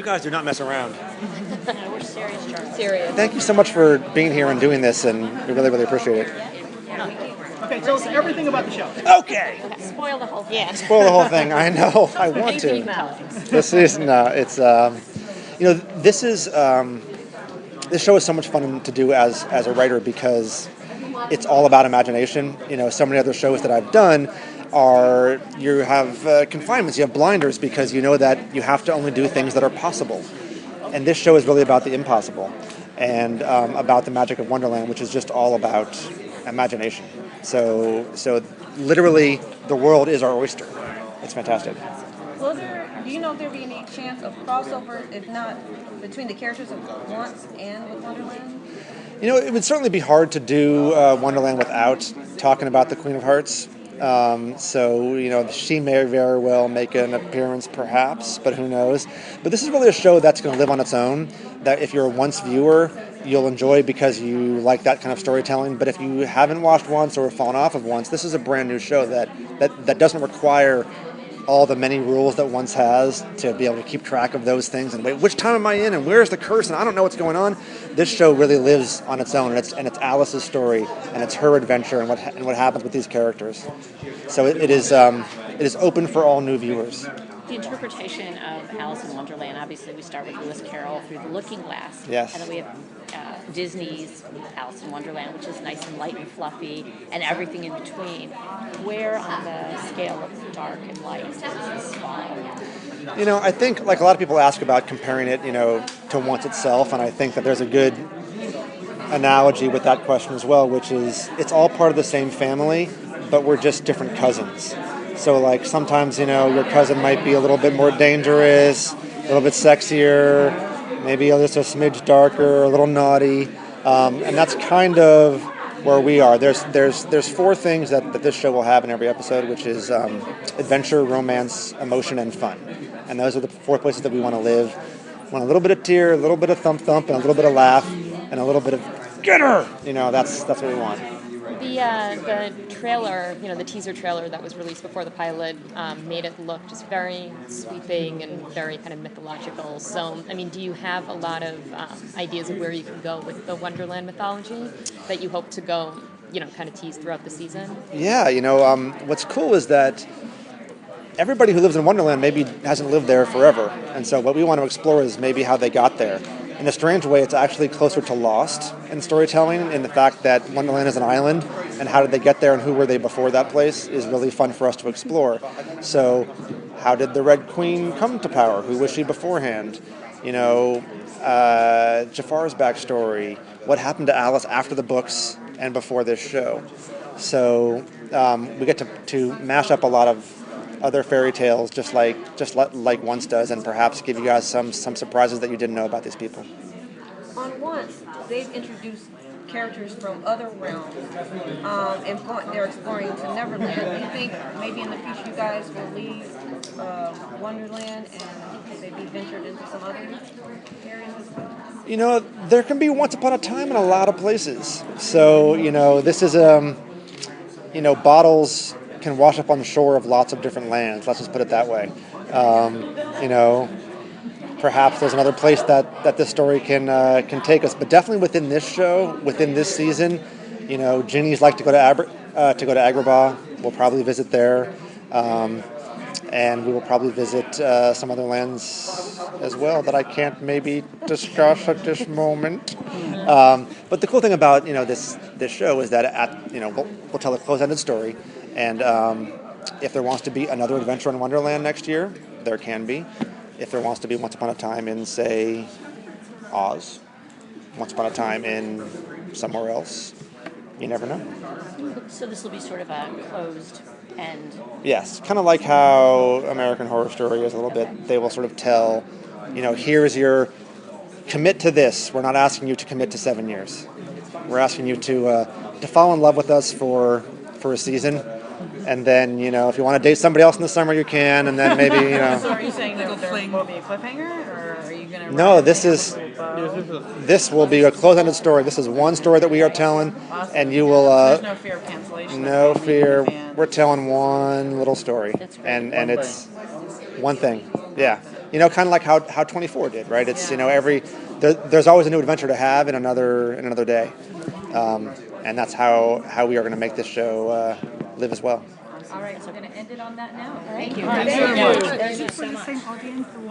You guys do not mess around. We're serious, Charlie. Serious. Thank you so much for being here and doing this, and we really, really appreciate it. Okay, tell us everything about the show. Okay. Spoil the whole thing. Yeah. Spoil the whole thing. I know. I want to. This is it's this show is so much fun to do as a writer because it's all about imagination. So many other shows that I've done you have confinements, you have blinders because you know that you have to only do things that are possible. And this show is really about the impossible and about the magic of Wonderland, which is just all about imagination. So literally, the world is our oyster. It's fantastic. Do you know if there'll be any chance of crossover, if not between the characters of Once and with Wonderland? It would certainly be hard to do Wonderland without talking about the Queen of Hearts. She may very well make an appearance, perhaps, but who knows? But this is really a show that's going to live on its own, that if you're a Once viewer, you'll enjoy because you like that kind of storytelling. But if you haven't watched Once or fallen off of Once, this is a brand new show that doesn't require all the many rules that Once has to be able to keep track of those things and wait, which time am I in and where's the curse and I don't know what's going on. This show really lives on its own, and it's Alice's story and it's her adventure and what happens with these characters. So it is open for all new viewers. The interpretation of Alice in Wonderland, obviously we start with Lewis Carroll through The Looking Glass. Yes. And then we have Disney's Alice in Wonderland, which is nice and light and fluffy, and everything in between. Where on the scale of dark and light does this fall? I think, like a lot of people ask about comparing it, to Once itself, and I think that there's a good analogy with that question as well, which is it's all part of the same family, but we're just different cousins. So, like, sometimes, your cousin might be a little bit more dangerous, a little bit sexier, maybe just a smidge darker, a little naughty, and that's kind of where we are. There's four things that this show will have in every episode, which is adventure, romance, emotion, and fun. And those are the four places that we want to live. We want a little bit of tear, a little bit of thump, and a little bit of laugh, and a little bit of get her. That's what we want. The trailer, the teaser trailer that was released before the pilot made it look just very sweeping and very kind of mythological. So, do you have a lot of ideas of where you can go with the Wonderland mythology that you hope to go, kind of tease throughout the season? Yeah, what's cool is that everybody who lives in Wonderland maybe hasn't lived there forever. And so what we want to explore is maybe how they got there. In a strange way, it's actually closer to Lost in storytelling, in the fact that Wonderland is an island, and how did they get there and who were they before that place is really fun for us to explore. So how did the Red Queen come to power? Who was she beforehand? Jafar's backstory. What happened to Alice after the books and before this show? So we get to mash up a lot of other fairy tales, just like Once does, and perhaps give you guys some surprises that you didn't know about these people. On Once, they've introduced characters from other realms, and they're exploring to Neverland. Do you think maybe in the future you guys will leave Wonderland and maybe ventured into some other areas as well? There can be once upon a time in a lot of places. So, this is bottles can wash up on the shore of lots of different lands. Let's just put it that way. Perhaps there's another place that this story can take us. But definitely within this show, within this season, Ginny's like to go to Agrabah. We'll probably visit there, and we will probably visit some other lands as well that I can't maybe discuss at this moment. But the cool thing about this show is that we'll tell a close-ended story. And if there wants to be another adventure in Wonderland next year, there can be. If there wants to be Once Upon a Time in, say, Oz, Once Upon a Time in somewhere else, you never know. So this will be sort of a closed end. Yes, kind of like how American Horror Story is a little bit. They will sort of tell, here's your commit to this. We're not asking you to commit to 7 years. We're asking you to fall in love with us for a season. And then, if you want to date somebody else in the summer, you can. And then maybe, So are you saying there will be a cliffhanger, or are you going to... No, this will be a close-ended story. This is one story that we are telling, and you will... There's no fear of cancellation? No fear. We're telling one little story. And it's one thing. Yeah. kind of like how 24 did, right? It's there's always a new adventure to have in another day, and that's how we are going to make this show live as well. All right, we're going to end it on that note. Thank you. Thank you very much. Thank you so much. Same audience.